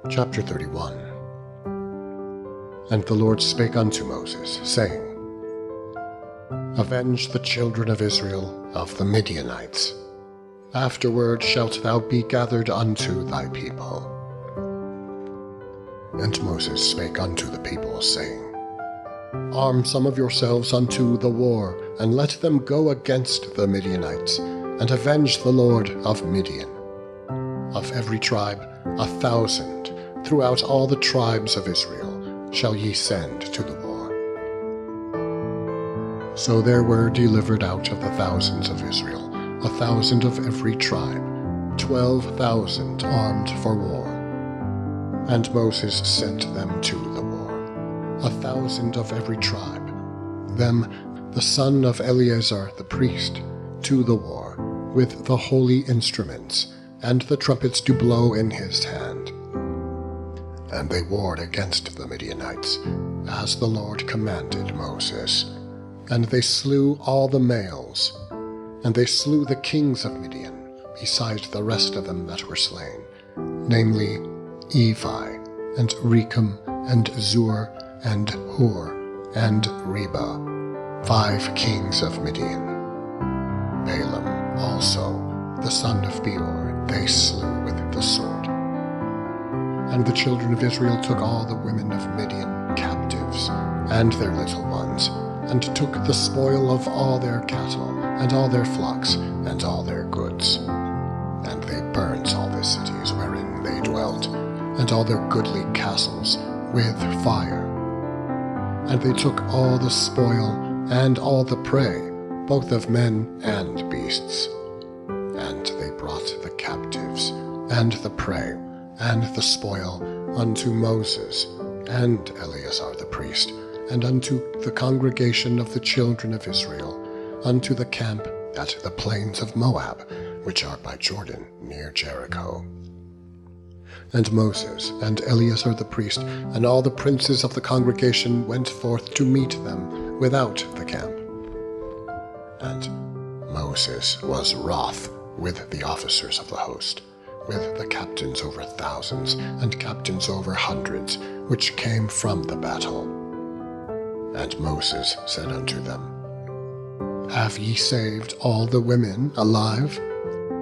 Chapter 31. And the Lord spake unto Moses, saying, Avenge the children of Israel of the Midianites. Afterward shalt thou be gathered unto thy people. And Moses spake unto the people, saying, Arm some of yourselves unto the war, and let them go against the Midianites, and avenge the Lord of Midian. Of every tribe 1,000, throughout all the tribes of Israel, shall ye send to the war. So there were delivered out of the thousands of Israel 1,000 of every tribe, 12,000 armed for war. And Moses sent them to the war, 1,000 of every tribe, them the son of Eleazar the priest, to the war, with the holy instruments, and the trumpets to blow in his hand. And they warred against the Midianites, as the Lord commanded Moses. And they slew all the males, and they slew the kings of Midian, besides the rest of them that were slain, namely Evi, and Rechem, and Zur, and Hur, and Reba, 5 kings of Midian. Balaam also, the son of Beor, they slew with the sword. And the children of Israel took all the women of Midian captives, and their little ones, and took the spoil of all their cattle, and all their flocks, and all their goods. And they burnt all the cities wherein they dwelt, and all their goodly castles, with fire. And they took all the spoil, and all the prey, both of men and beasts. And they brought the captives, and the prey, and the spoil, unto Moses, and Eleazar the priest, and unto the congregation of the children of Israel, unto the camp at the plains of Moab, which are by Jordan, near Jericho. And Moses, and Eleazar the priest, and all the princes of the congregation went forth to meet them without the camp. And Moses was wroth with the officers of the host, with the captains over thousands, and captains over hundreds, which came from the battle. And Moses said unto them, Have ye saved all the women alive?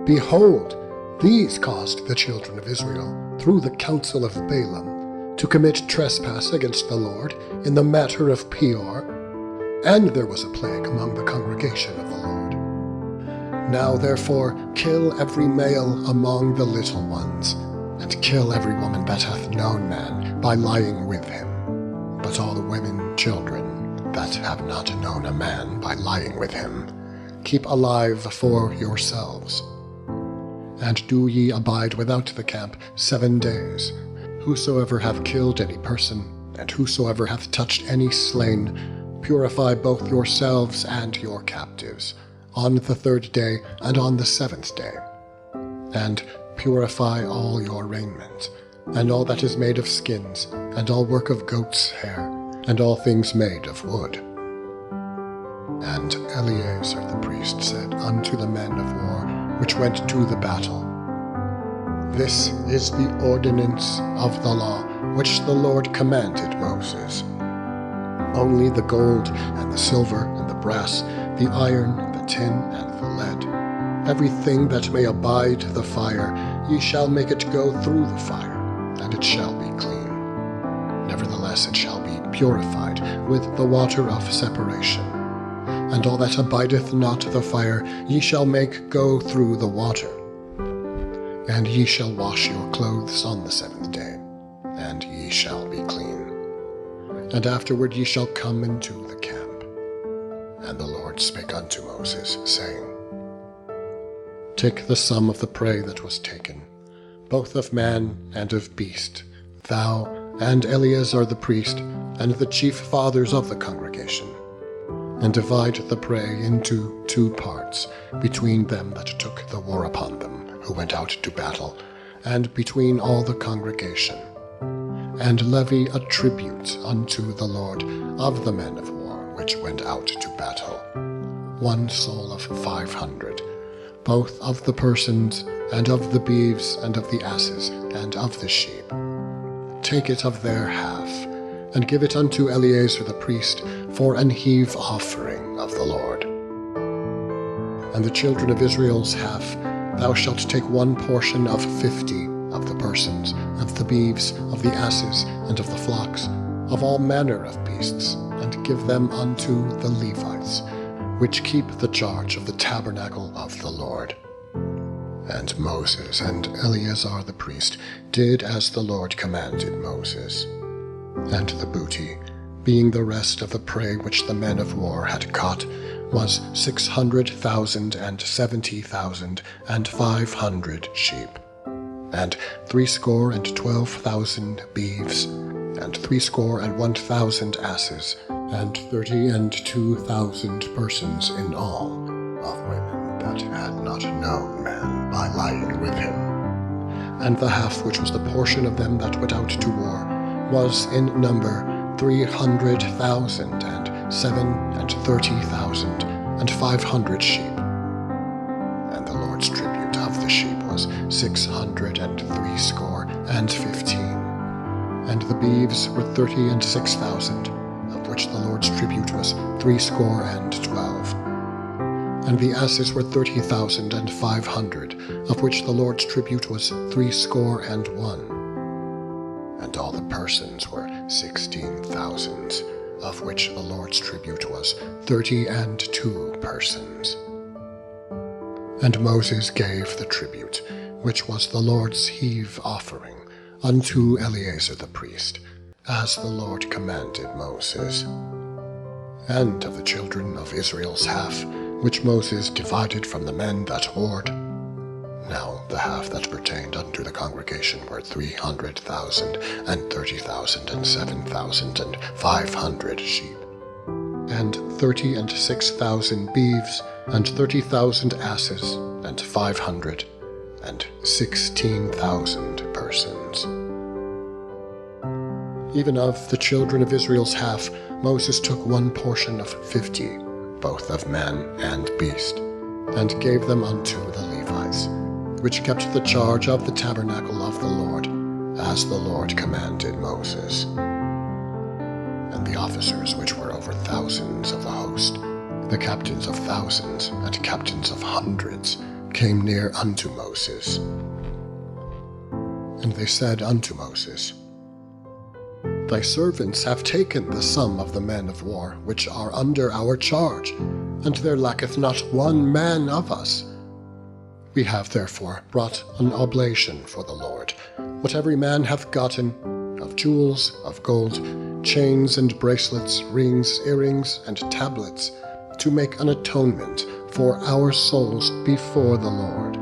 Behold, these caused the children of Israel, through the counsel of Balaam, to commit trespass against the Lord in the matter of Peor, and there was a plague among the congregation of the Lord. Now therefore kill every male among the little ones, and kill every woman that hath known man by lying with him. But all the women children that have not known a man by lying with him, keep alive for yourselves. And do ye abide without the camp 7 days. Whosoever hath killed any person, and whosoever hath touched any slain, purify both yourselves and your captives, on the 3rd day and on the 7th day. And purify all your raiment, and all that is made of skins, and all work of goat's hair, and all things made of wood. And Eleazar the priest said unto the men of war which went to the battle, This is the ordinance of the law which the Lord commanded Moses. Only the gold, and the silver, and the brass, the iron, the tin, and the lead, everything that may abide the fire, ye shall make it go through the fire, and it shall be clean. Nevertheless it shall be purified with the water of separation. And all that abideth not the fire ye shall make go through the water. And ye shall wash your clothes on the 7th day, and ye shall be clean. And afterward ye shall come into the camp. And the Lord spake unto Moses, saying, Take the sum of the prey that was taken, both of man and of beast, thou and Eleazar the priest, and the chief fathers of the congregation, and divide the prey into 2 parts, between them that took the war upon them, who went out to battle, and between all the congregation. And levy a tribute unto the Lord of the men of war which went out to battle, 1 soul of 500, both of the persons, and of the beeves, and of the asses, and of the sheep. Take it of their half, and give it unto Eleazar the priest for an heave offering of the Lord. And the children of Israel's half, thou shalt take one portion of 50 of the persons, of the beeves, of the asses, and of the flocks, of all manner of beasts, and give them unto the Levites, which keep the charge of the tabernacle of the Lord. And Moses and Eleazar the priest did as the Lord commanded Moses. And the booty, being the rest of the prey which the men of war had caught, was 670,070,500 sheep, and 612,000 beeves, and 601,000 asses, and 32,000 persons in all, of women that had not known man by lying with him. And the half which was the portion of them that went out to war was in number 300,000, and 30,500 sheep. And the Lord's tribute of the sheep was 615. And the beeves were 36,000, of which the Lord's tribute was 12. And the asses were 30,500, of which the Lord's tribute was 61. And all the persons were 16,000, of which the Lord's tribute was 32 persons. And Moses gave the tribute, which was the Lord's heave offering, unto Eleazar the priest, as the Lord commanded Moses. And of the children of Israel's half, which Moses divided from the men that warred, now the half that pertained unto the congregation were 300,000, and 30,000, and 7,500 sheep, and 36,000 beeves, and 30,000 asses, and 516,000 persons. Even of the children of Israel's half, Moses took one portion of 50, both of man and beast, and gave them unto the Levites, which kept the charge of the tabernacle of the Lord, as the Lord commanded Moses. And the officers which were over thousands of the host, the captains of thousands, and captains of hundreds, came near unto Moses. And they said unto Moses, Thy servants have taken the sum of the men of war, which are under our charge, and there lacketh not one man of us. We have therefore brought an oblation for the Lord, what every man hath gotten, of jewels, of gold, chains and bracelets, rings, earrings, and tablets, to make an atonement for our souls before the Lord.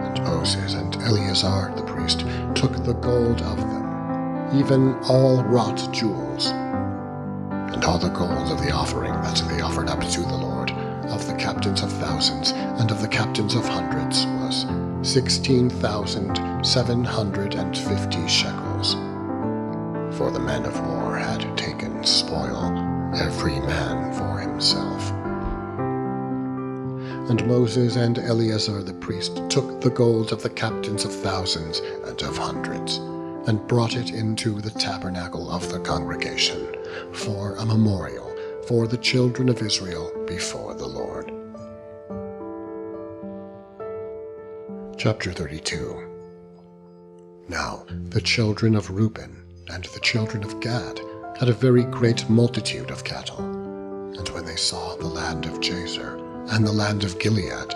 And Moses and Eleazar the priest took the gold of them, even all wrought jewels, and all the gold of the offering that they offered up to the Lord, of the captains of thousands and of the captains of hundreds, was 16,750 shekels. For the men of war had taken spoil, every man for himself. And Moses and Eleazar the priest took the gold of the captains of thousands and of hundreds, and brought it into the tabernacle of the congregation, for a memorial for the children of Israel before the Lord. Chapter 32. Now the children of Reuben and the children of Gad had a very great multitude of cattle. And when they saw the land of Jazer and the land of Gilead,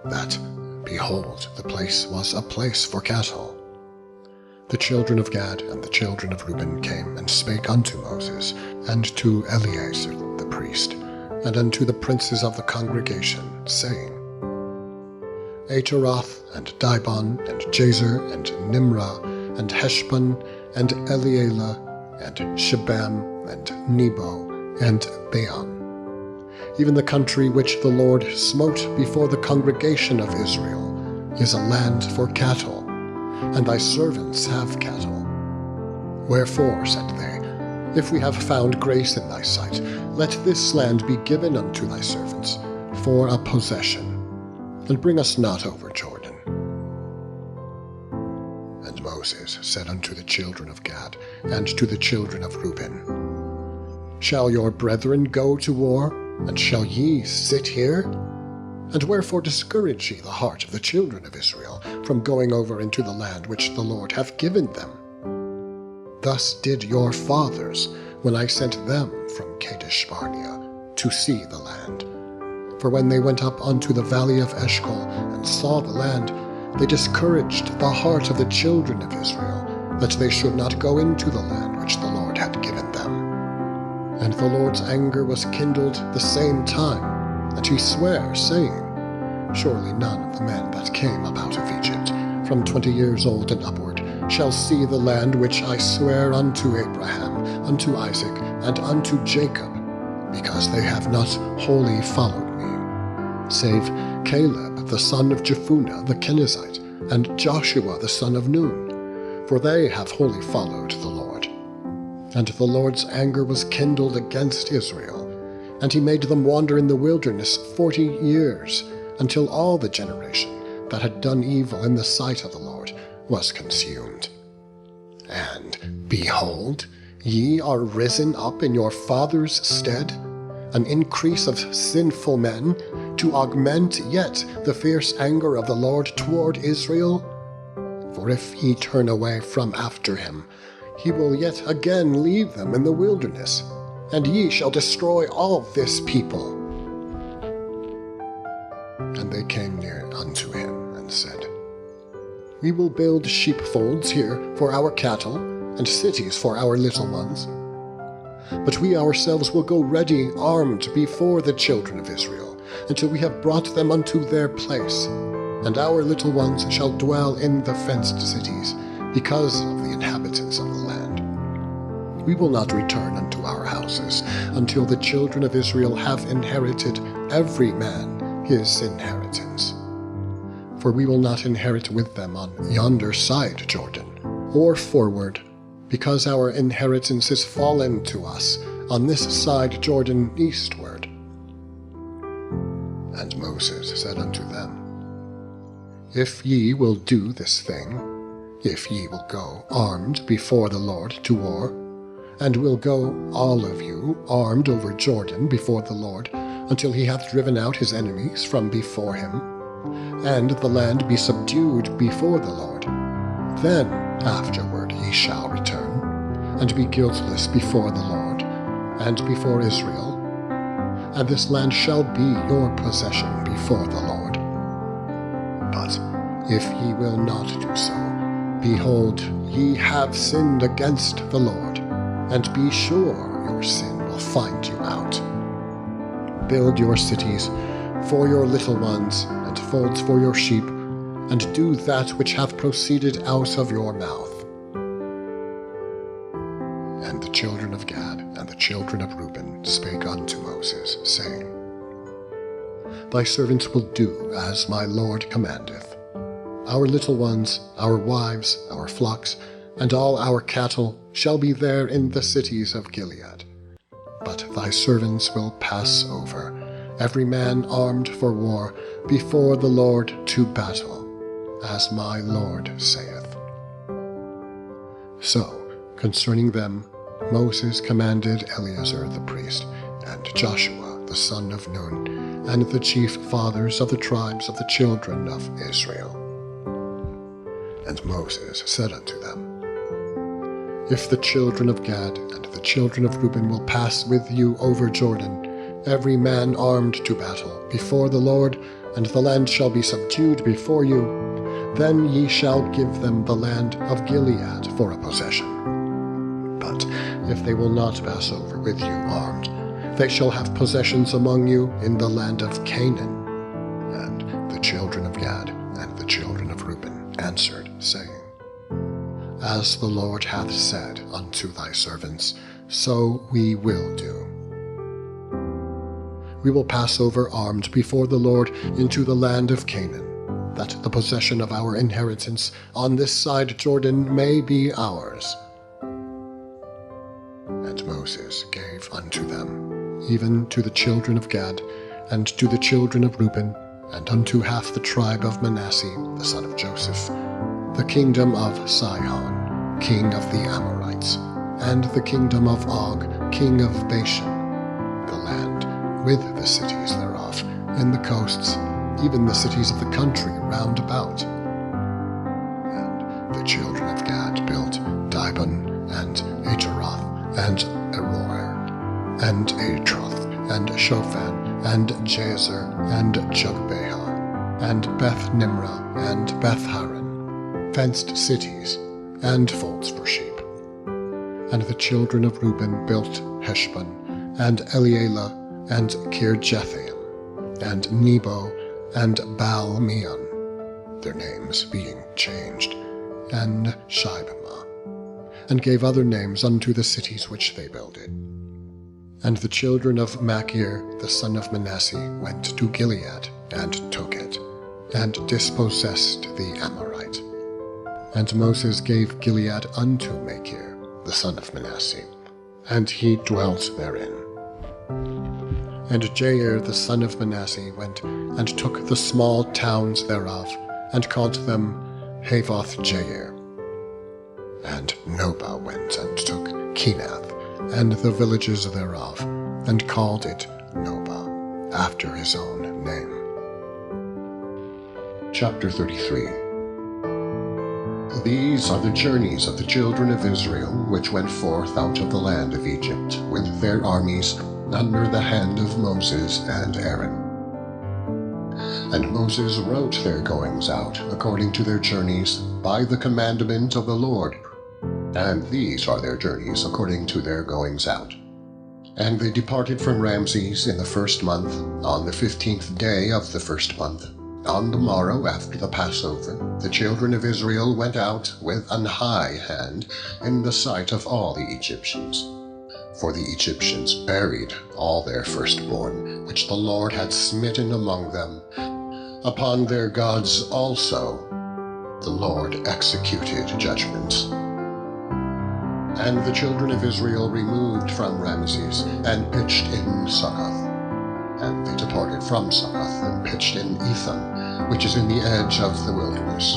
that, behold, the place was a place for cattle, the children of Gad and the children of Reuben came and spake unto Moses, and to Eleazar the priest, and unto the princes of the congregation, saying, Ataroth, and Dibon, and Jazer, and Nimrah, and Heshbon, and Elealeh, and Shebam, and Nebo, and Beon, even the country which the Lord smote before the congregation of Israel, is a land for cattle, and thy servants have cattle. Wherefore, said they, if we have found grace in thy sight, let this land be given unto thy servants, for a possession, and bring us not over Jordan. And Moses said unto the children of Gad and to the children of Reuben, Shall your brethren go to war, and shall ye sit here? And wherefore discourage ye the heart of the children of Israel from going over into the land which the Lord hath given them? Thus did your fathers, when I sent them from Kadesh Barnea to see the land. For when they went up unto the valley of Eshcol, and saw the land, they discouraged the heart of the children of Israel, that they should not go into the land which the Lord had given them. And the Lord's anger was kindled the same time, and he sware, saying, Surely none of the men that came up out of Egypt, from 20 years old and upward, shall see the land which I swear unto Abraham, unto Isaac, and unto Jacob, because they have not wholly followed me, save Caleb the son of Jephunneh the Kenizzite, and Joshua the son of Nun, for they have wholly followed the Lord. And the Lord's anger was kindled against Israel, and he made them wander in the wilderness 40 years, until all the generation that had done evil in the sight of the Lord was consumed. And behold, ye are risen up in your fathers' stead, an increase of sinful men, to augment yet the fierce anger of the Lord toward Israel? For if ye turn away from after him, he will yet again leave them in the wilderness, and ye shall destroy all this people. And they came near unto him, and said, We will build sheepfolds here for our cattle, and cities for our little ones. But we ourselves will go ready armed before the children of Israel, until we have brought them unto their place, and our little ones shall dwell in the fenced cities, because of the inhabitants of the land. We will not return unto our houses, until the children of Israel have inherited every man his inheritance. For we will not inherit with them on yonder side Jordan, or forward, because our inheritance is fallen to us on this side Jordan eastward. And Moses said unto them, If ye will do this thing, if ye will go armed before the Lord to war, and will go all of you armed over Jordan before the Lord, until he hath driven out his enemies from before him, and the land be subdued before the Lord, then afterward ye shall return, and be guiltless before the Lord, and before Israel, and this land shall be your possession before the Lord. But if ye will not do so, behold, ye have sinned against the Lord, and be sure your sin will find you out. Build your cities for your little ones, and folds for your sheep, and do that which hath proceeded out of your mouth. And the children of Gad and the children of Reuben spake unto Moses, saying, Thy servants will do as my Lord commandeth. Our little ones, our wives, our flocks, and all our cattle shall be there in the cities of Gilead. But thy servants will pass over, every man armed for war, before the Lord to battle, as my Lord saith. So, concerning them, Moses commanded Eleazar the priest, and Joshua the son of Nun, and the chief fathers of the tribes of the children of Israel. And Moses said unto them, If the children of Gad and the children of Reuben will pass with you over Jordan, every man armed to battle, before the Lord, and the land shall be subdued before you, then ye shall give them the land of Gilead for a possession. But if they will not pass over with you armed, they shall have possessions among you in the land of Canaan. And the children of Gad and the children of Reuben answered, saying, As the Lord hath said unto thy servants, so we will do. We will pass over armed before the Lord into the land of Canaan, that the possession of our inheritance on this side Jordan may be ours. And Moses gave unto them, even to the children of Gad, and to the children of Reuben, and unto half the tribe of Manasseh, the son of Joseph, the kingdom of Sihon, king of the Amorites, and the kingdom of Og, king of Bashan, the land with the cities thereof, in the coasts, even the cities of the country round about. And the children of Gad built Dibon, and Ataroth, and Aroer, and Atroth, and Shophan, and Jazer, and Jogbehah, and Beth Nimrah, and Beth Haran, fenced cities, and folds for sheep. And the children of Reuben built Heshbon, and Elealeh, and Kirjathaim, and Nebo, and Baal-meon, their names being changed, and Shibmah, and gave other names unto the cities which they builded. And the children of Machir, the son of Manasseh, went to Gilead, and took it, and dispossessed the Amorite. And Moses gave Gilead unto Machir, the son of Manasseh, and he dwelt therein. And Jair, the son of Manasseh, went and took the small towns thereof, and called them Havoth Jair. And Nobah went and took Kenath, and the villages thereof, and called it Nobah, after his own name. Chapter 33. These are the journeys of the children of Israel, which went forth out of the land of Egypt, with their armies, under the hand of Moses and Aaron. And Moses wrote their goings out, according to their journeys, by the commandment of the Lord. And these are their journeys according to their goings out. And they departed from Ramses in the first month, on the 15th day of the first month. On the morrow after the Passover, the children of Israel went out with an high hand in the sight of all the Egyptians. For the Egyptians buried all their firstborn, which the Lord had smitten among them. Upon their gods also the Lord executed judgments. And the children of Israel removed from Ramses, and pitched in Succoth. And they departed from Succoth, and pitched in Etham, which is in the edge of the wilderness.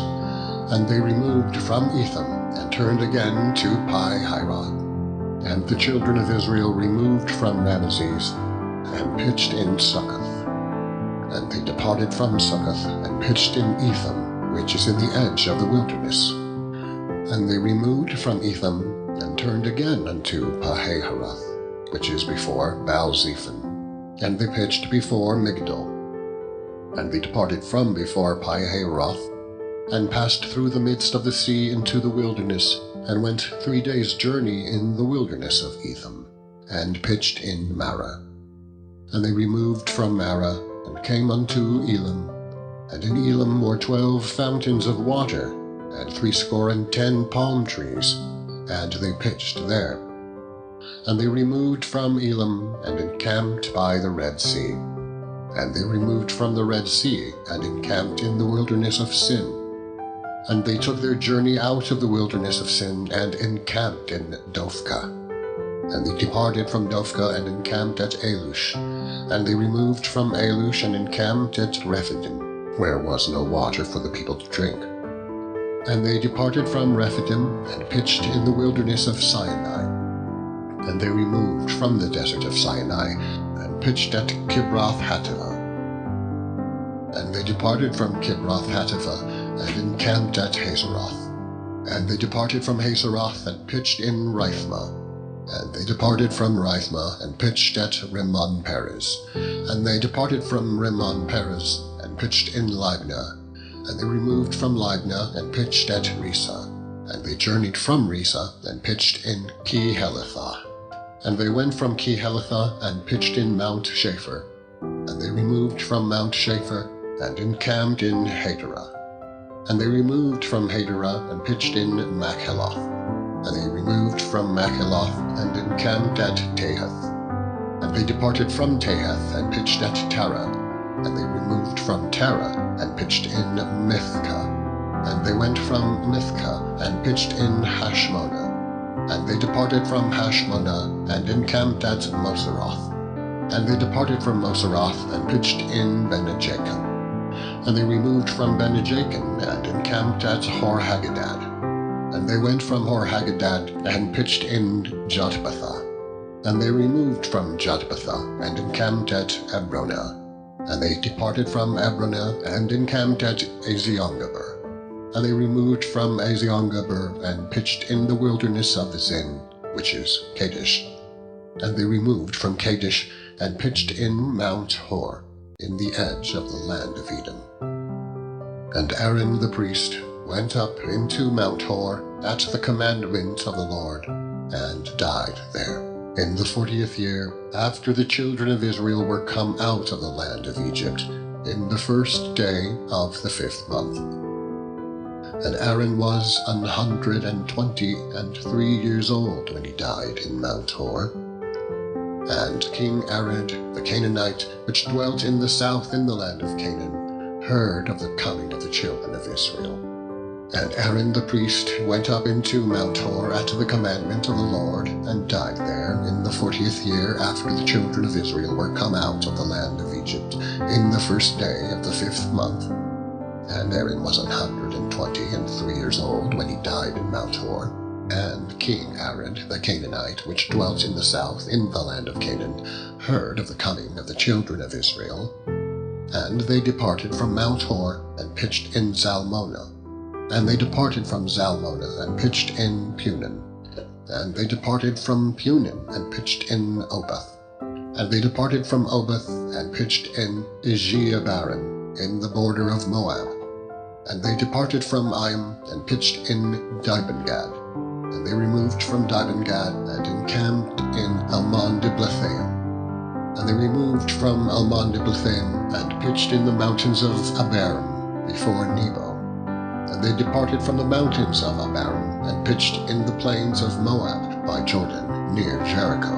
And they removed from Etham, and turned again to Pi-Hahiroth. And the children of Israel removed from Ramses, and pitched in Succoth. And they departed from Succoth, and pitched in Etham, which is in the edge of the wilderness. And they removed from Etham, and turned again unto Pi-Hahiroth, which is before Baal-zephon, and they pitched before Migdol. And they departed from before Pi-Hahiroth, and passed through the midst of the sea into the wilderness, and went 3 days' journey in the wilderness of Etham, and pitched in Marah. And they removed from Marah, and came unto Elim. And in Elim were 12 fountains of water, and 70 palm trees, and they pitched there. And they removed from Elim, and encamped by the Red Sea. And they removed from the Red Sea, and encamped in the wilderness of Sin. And they took their journey out of the wilderness of Sin, and encamped in Dophkah. And they departed from Dophkah, and encamped at Alush. And they removed from Alush, and encamped at Rephidim, where was no water for the people to drink. And they departed from Rephidim, and pitched in the wilderness of Sinai. And they removed from the desert of Sinai, and pitched at Kibroth-Hattaavah. And they departed from Kibroth-Hattaavah, and encamped at Hazeroth. And they departed from Hazeroth, and pitched in Rithmah. And they departed from Rithmah, and pitched at Rimmon-Perez. And they departed from Rimmon-Perez, and pitched in Libnah. And they removed from Libnah, and pitched at Risa. And they journeyed from Risa, and pitched in Ki-Helithah. And they went from Ki-Helithah, and pitched in Mount Shapher. And they removed from Mount Shapher, and encamped in Haderah. And they removed from Haderah, and pitched in Machheloth. And they removed from Machheloth, and encamped at Tahath. And they departed from Tahath, and pitched at Tara. And they removed from Tara, and pitched in Mithkah. And they went from Mithkah, and pitched in Hashmonah. And they departed from Hashmonah, and encamped at Moseroth. And they departed from Moseroth, and pitched in Bene-Jacan. And they removed from Bene-Jacan, and encamped at Hor-Haggidgad. And they went from Hor-Haggidgad, and pitched in Jotbathah. And they removed from Jotbathah, and encamped at Ebronah. And they departed from Ebronah, and encamped at Eziongeber. And they removed from Eziongeber, and pitched in the wilderness of Zin, which is Kadesh. And they removed from Kadesh, and pitched in Mount Hor, in the edge of the land of Edom. And Aaron the priest went up into Mount Hor at the commandment of the Lord, and died there, in the 40th year, after the children of Israel were come out of the land of Egypt, in the 1st day of the 5th month. And Aaron was 123 years old when he died in Mount Hor. And King Arad the Canaanite, which dwelt in the south in the land of Canaan, heard of the coming of the children of Israel. And Aaron the priest went up into Mount Hor at the commandment of the Lord, and died there in the 40th year after the children of Israel were come out of the land of Egypt, in the 1st day of the 5th month. And Aaron was 123 years old when he died in Mount Hor. And King Arad the Canaanite, which dwelt in the south in the land of Canaan, heard of the coming of the children of Israel. And they departed from Mount Hor, and pitched in Zalmonah. And they departed from Zalmonah, and pitched in Punon. And they departed from Punon, and pitched in Oboth. And they departed from Oboth, and pitched in Ijeabarim, in the border of Moab. And they departed from Aim, and pitched in Dibengad. And they removed from Dibengad, and encamped in Almon-Diblathaim. And they removed from Almon-Diblathaim, and pitched in the mountains of Abarim, before Nebo. And they departed from the mountains of Abarim, and pitched in the plains of Moab, by Jordan, near Jericho.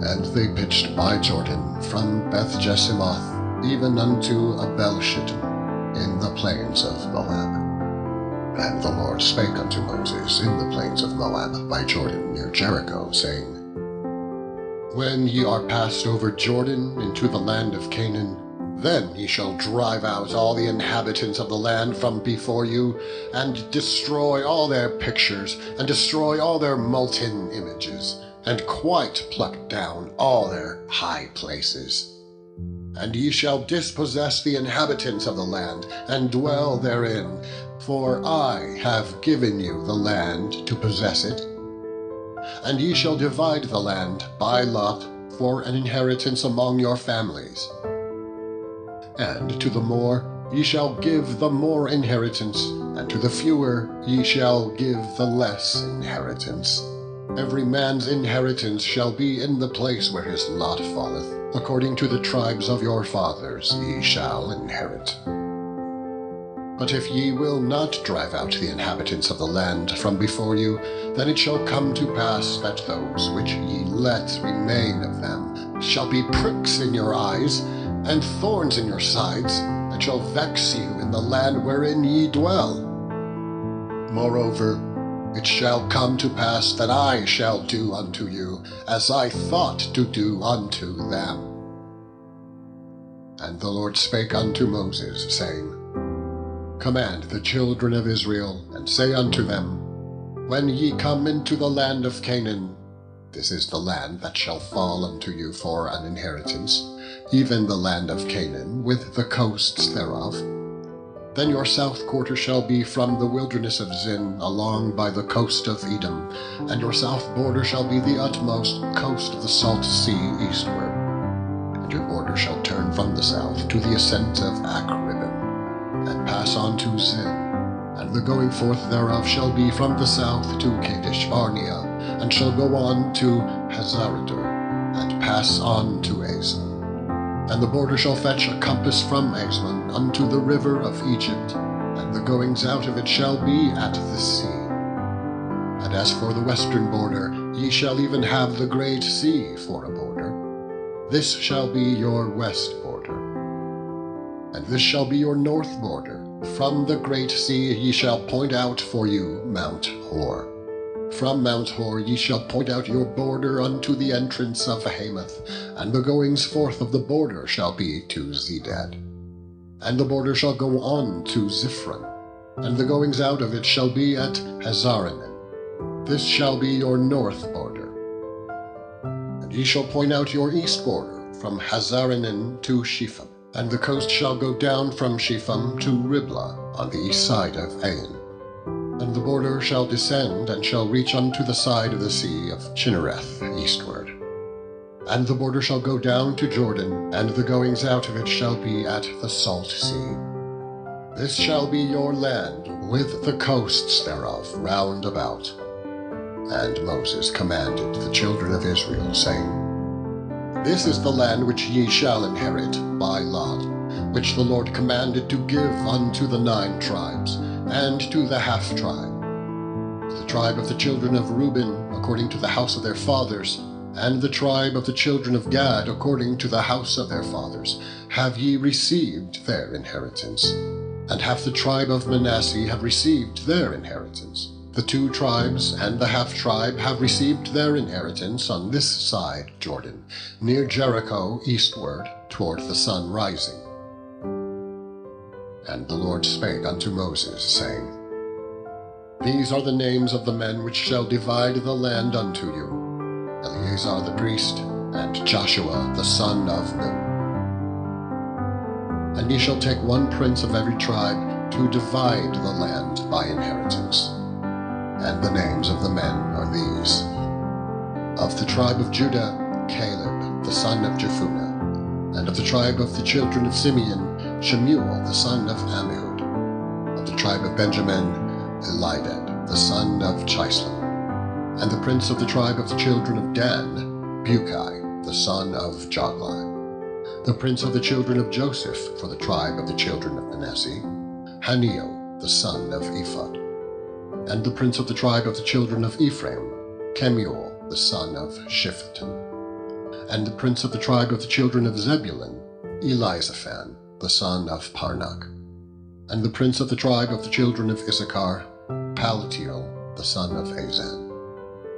And they pitched by Jordan, from Beth-Jesimoth, even unto Abel-Shittim, in the plains of Moab. And the Lord spake unto Moses in the plains of Moab by Jordan near Jericho, saying, When ye are passed over Jordan into the land of Canaan, then ye shall drive out all the inhabitants of the land from before you, and destroy all their pictures, and destroy all their molten images, and quite pluck down all their high places. And ye shall dispossess the inhabitants of the land, and dwell therein, for I have given you the land to possess it. And ye shall divide the land by lot for an inheritance among your families. And to the more ye shall give the more inheritance, and to the fewer ye shall give the less inheritance. Every man's inheritance shall be in the place where his lot falleth. According to the tribes of your fathers ye shall inherit. But if ye will not drive out the inhabitants of the land from before you, then it shall come to pass that those which ye let remain of them shall be pricks in your eyes, and thorns in your sides, and shall vex you in the land wherein ye dwell. Moreover, it shall come to pass that I shall do unto you as I thought to do unto them. And the Lord spake unto Moses, saying, Command the children of Israel, and say unto them, When ye come into the land of Canaan, this is the land that shall fall unto you for an inheritance, even the land of Canaan, with the coasts thereof. Then your south quarter shall be from the wilderness of Zin along by the coast of Edom, and your south border shall be the utmost coast of the salt sea eastward. And your border shall turn from the south to the ascent of Akribim, and pass on to Zin, and the going forth thereof shall be from the south to Kadesh Barnea, and shall go on to Hazaredah, and pass on to Azan. And the border shall fetch a compass from Azan unto the river of Egypt, and the goings out of it shall be at the sea. And as for the western border, ye shall even have the great sea for a border. This shall be your west border. And this shall be your north border. From the great sea ye shall point out for you Mount Hor. From Mount Hor ye shall point out your border unto the entrance of Hamath, and the goings forth of the border shall be to Zedad. And the border shall go on to Ziphron, and the goings out of it shall be at Hazaranim. This shall be your north border. And ye shall point out your east border from Hazaranim to Shepham, and the coast shall go down from Shepham to Riblah on the east side of Ain. And the border shall descend, and shall reach unto the side of the sea of Chinnereth eastward. And the border shall go down to Jordan, and the goings out of it shall be at the salt sea. This shall be your land, with the coasts thereof round about. And Moses commanded the children of Israel, saying, This is the land which ye shall inherit by lot, which the Lord commanded to give unto the 9 tribes, and to the half-tribe. The tribe of the children of Reuben, according to the house of their fathers, and the tribe of the children of Gad, according to the house of their fathers, have ye received their inheritance. And half the tribe of Manasseh have received their inheritance. The 2 tribes and the half-tribe have received their inheritance on this side Jordan, near Jericho eastward, toward the sun rising. And the Lord spake unto Moses, saying, These are the names of the men which shall divide the land unto you, Eleazar the priest, and Joshua the son of Nun. And ye shall take 1 prince of every tribe to divide the land by inheritance. And the names of the men are these. Of the tribe of Judah, Caleb the son of Jephunneh, and of the tribe of the children of Simeon, Shemuel the son of Ammihud. Of the tribe of Benjamin, Elidad the son of Chislam. And the prince of the tribe of the children of Dan, Bukai the son of Joglai. The prince of the children of Joseph for the tribe of the children of Manasseh, Haniel the son of Ephod. And the prince of the tribe of the children of Ephraim, Kemuel the son of Shiphatam. And the prince of the tribe of the children of Zebulun, Elizaphan the son of Parnak. And the prince of the tribe of the children of Issachar, Paltiel the son of Azan.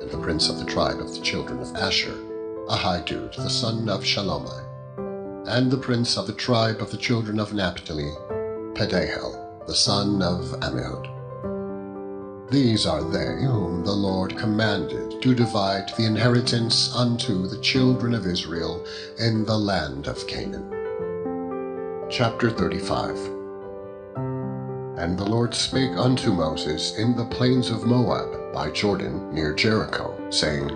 And the prince of the tribe of the children of Asher, Ahidud the son of Shalomai. And the prince of the tribe of the children of Naphtali, Pedahel the son of Ammihud. These are they whom the Lord commanded to divide the inheritance unto the children of Israel in the land of Canaan. Chapter 35. And the Lord spake unto Moses in the plains of Moab by Jordan near Jericho, saying,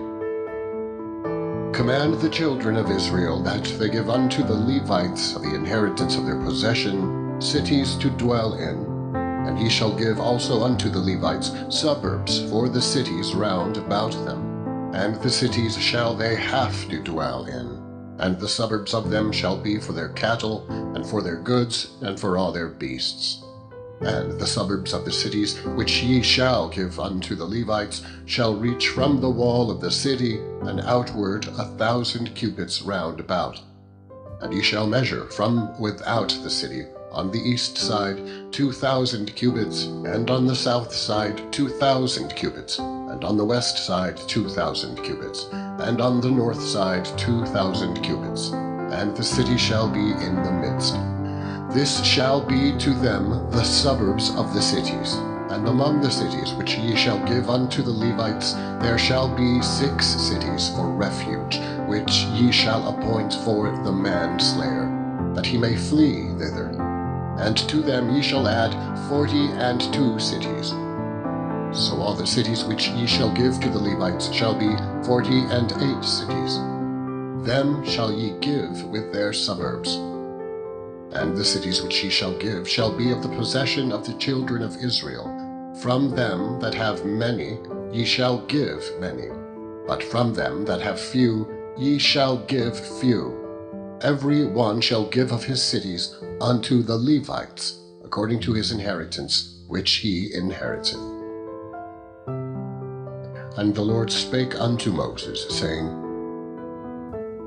Command the children of Israel that they give unto the Levites of the inheritance of their possession cities to dwell in. And ye shall give also unto the Levites suburbs for the cities round about them. And the cities shall they have to dwell in. And the suburbs of them shall be for their cattle, and for their goods, and for all their beasts. And the suburbs of the cities which ye shall give unto the Levites shall reach from the wall of the city, and outward 1,000 cubits round about. And ye shall measure from without the city, on the east side 2,000 cubits, and on the south side 2,000 cubits, and on the west side 2,000 cubits, and on the north side 2,000 cubits, and the city shall be in the midst. This shall be to them the suburbs of the cities. And among the cities which ye shall give unto the Levites there shall be 6 cities for refuge, which ye shall appoint for the manslayer, that he may flee thither. And to them ye shall add 42 cities. So all the cities which ye shall give to the Levites shall be 48 cities. Them shall ye give with their suburbs. And the cities which ye shall give shall be of the possession of the children of Israel. From them that have many ye shall give many, but from them that have few ye shall give few. Every one shall give of his cities unto the Levites, according to his inheritance, which he inheriteth. And the Lord spake unto Moses, saying,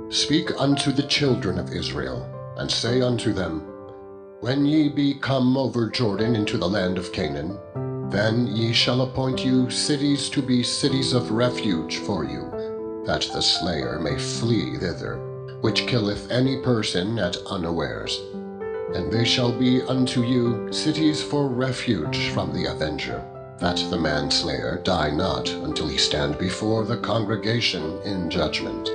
Speak unto the children of Israel, and say unto them, When ye be come over Jordan into the land of Canaan, Then ye shall appoint you cities to be cities of refuge for you, that the slayer may flee thither, which killeth any person at unawares. And they shall be unto you cities for refuge from the avenger, that the manslayer die not until he stand before the congregation in judgment.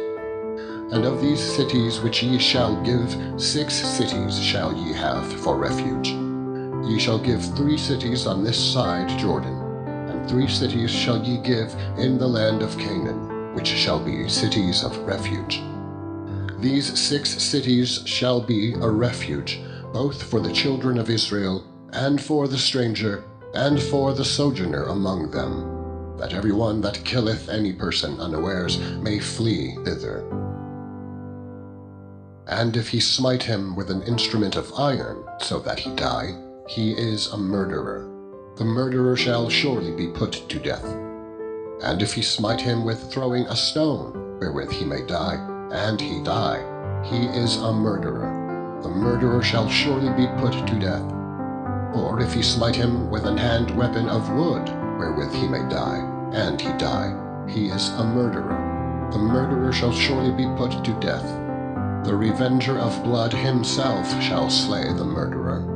And of these cities which ye shall give, 6 cities shall ye have for refuge. Ye shall give 3 cities on this side Jordan, and 3 cities shall ye give in the land of Canaan, which shall be cities of refuge. These 6 cities shall be a refuge, both for the children of Israel, and for the stranger, and for the sojourner among them, that every one that killeth any person unawares may flee thither. And if he smite him with an instrument of iron, so that he die, he is a murderer. The murderer shall surely be put to death. And if he smite him with throwing a stone, wherewith he may die, and he die, he is a murderer. The murderer shall surely be put to death. Or if he smite him with an hand weapon of wood, wherewith he may die, and he die, he is a murderer. The murderer shall surely be put to death. The revenger of blood himself shall slay the murderer.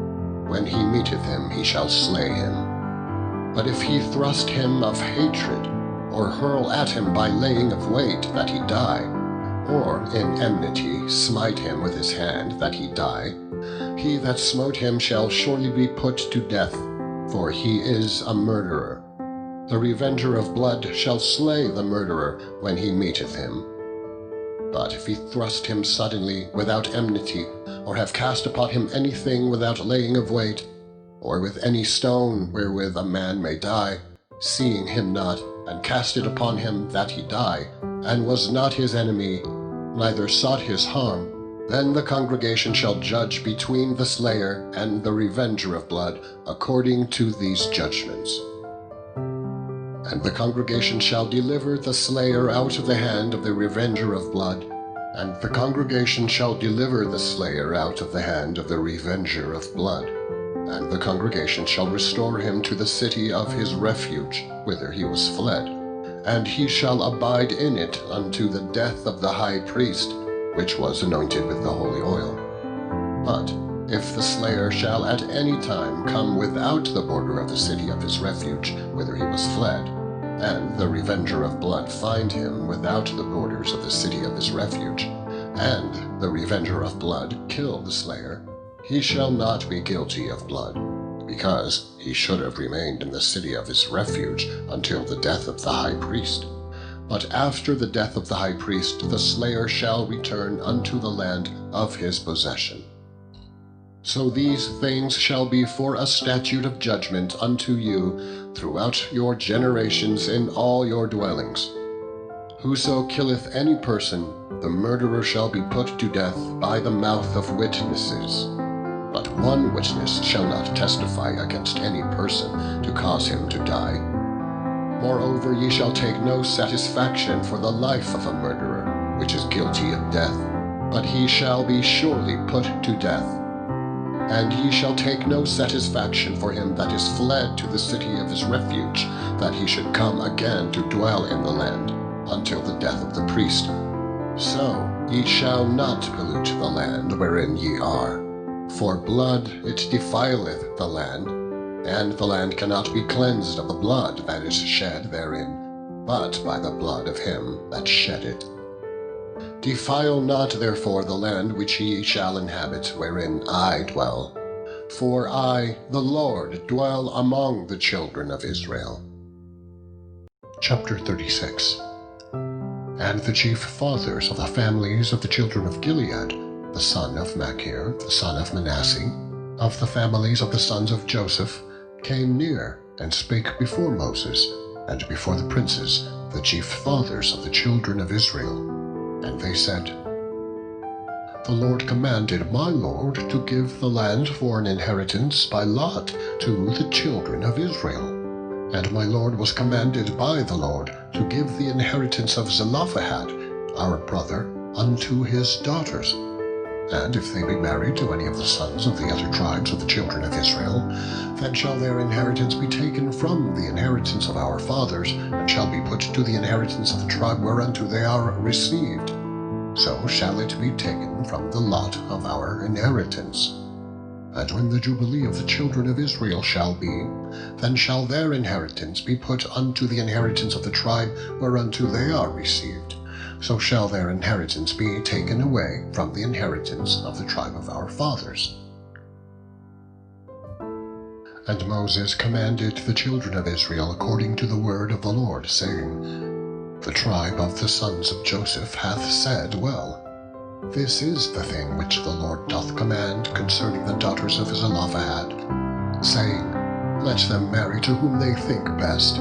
When he meeteth him, he shall slay him. But if he thrust him of hatred, or hurl at him by laying of wait that he die, or in enmity smite him with his hand that he die, he that smote him shall surely be put to death, for he is a murderer. The revenger of blood shall slay the murderer when he meeteth him. But if he thrust him suddenly without enmity, or have cast upon him anything without laying of wait, or with any stone wherewith a man may die, seeing him not, and cast it upon him that he die, and was not his enemy, neither sought his harm, then the congregation shall judge between the slayer and the revenger of blood according to these judgments. And the congregation shall deliver the slayer out of the hand of the revenger of blood, and the congregation shall deliver the slayer out of the hand of the revenger of blood. And the congregation shall restore him to the city of his refuge, whither he was fled, and he shall abide in it unto the death of the high priest, which was anointed with the holy oil. But if the slayer shall at any time come without the border of the city of his refuge, whither he was fled, and the revenger of blood find him without the borders of the city of his refuge, and the revenger of blood kill the slayer, he shall not be guilty of blood, because he should have remained in the city of his refuge until the death of the high priest. But after the death of the high priest, the slayer shall return unto the land of his possession. So these things shall be for a statute of judgment unto you throughout your generations in all your dwellings. Whoso killeth any person, the murderer shall be put to death by the mouth of witnesses. But one witness shall not testify against any person to cause him to die. Moreover, ye shall take no satisfaction for the life of a murderer, which is guilty of death, but he shall be surely put to death. And ye shall take no satisfaction for him that is fled to the city of his refuge, that he should come again to dwell in the land, until the death of the priest. So ye shall not pollute the land wherein ye are. For blood it defileth the land, and the land cannot be cleansed of the blood that is shed therein, but by the blood of him that shed it. Defile not therefore the land which ye shall inhabit, wherein I dwell. For I, the Lord, dwell among the children of Israel. Chapter 36. And the chief fathers of the families of the children of Gilead, the son of Machir, the son of Manasseh, of the families of the sons of Joseph, came near and spake before Moses, and before the princes, the chief fathers of the children of Israel. And they said, The Lord commanded my Lord to give the land for an inheritance by lot to the children of Israel. And my Lord was commanded by the Lord to give the inheritance of Zelophehad, our brother, unto his daughters. And if they be married to any of the sons of the other tribes of the children of Israel, then shall their inheritance be taken from the inheritance of our fathers, and shall be put to the inheritance of the tribe whereunto they are received. So shall it be taken from the lot of our inheritance. And when the Jubilee of the children of Israel shall be, then shall their inheritance be put unto the inheritance of the tribe whereunto they are received. So shall their inheritance be taken away from the inheritance of the tribe of our fathers. And Moses commanded the children of Israel according to the word of the Lord, saying, The tribe of the sons of Joseph hath said well, This is the thing which the Lord doth command concerning the daughters of Zelophehad, saying, Let them marry to whom they think best,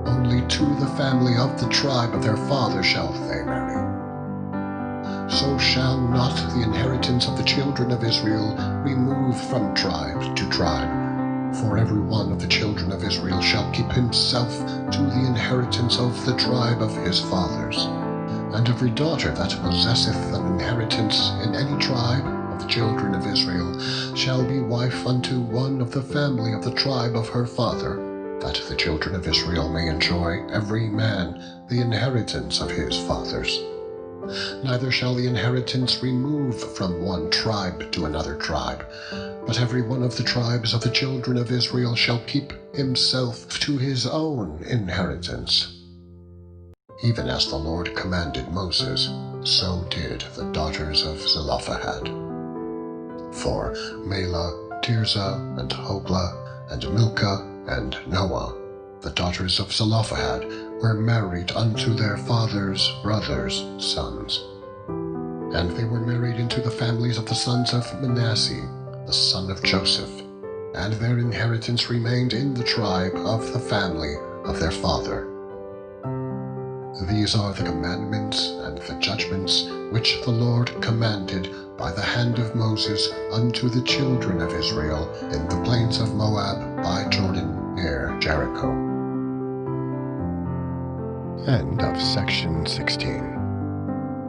only to the family of the tribe of their father shall they marry. So shall not the inheritance of the children of Israel remove from tribe to tribe, for every one of the children of Israel shall keep himself to the inheritance of the tribe of his fathers. And every daughter that possesseth an inheritance in any tribe of the children of Israel shall be wife unto one of the family of the tribe of her father, that the children of Israel may enjoy every man the inheritance of his fathers. Neither shall the inheritance remove from one tribe to another tribe, but every one of the tribes of the children of Israel shall keep himself to his own inheritance. Even as the Lord commanded Moses, so did the daughters of Zelophehad. For Mahlah, Tirzah, and Hoglah, and Milcah, and Noah, the daughters of Zelophehad, were married unto their father's brothers' sons. And they were married into the families of the sons of Manasseh, the son of Joseph, and their inheritance remained in the tribe of the family of their father. These are the commandments and the judgments which the Lord commanded by the hand of Moses unto the children of Israel in the plains of Moab by Jordan near Jericho. End of section 16.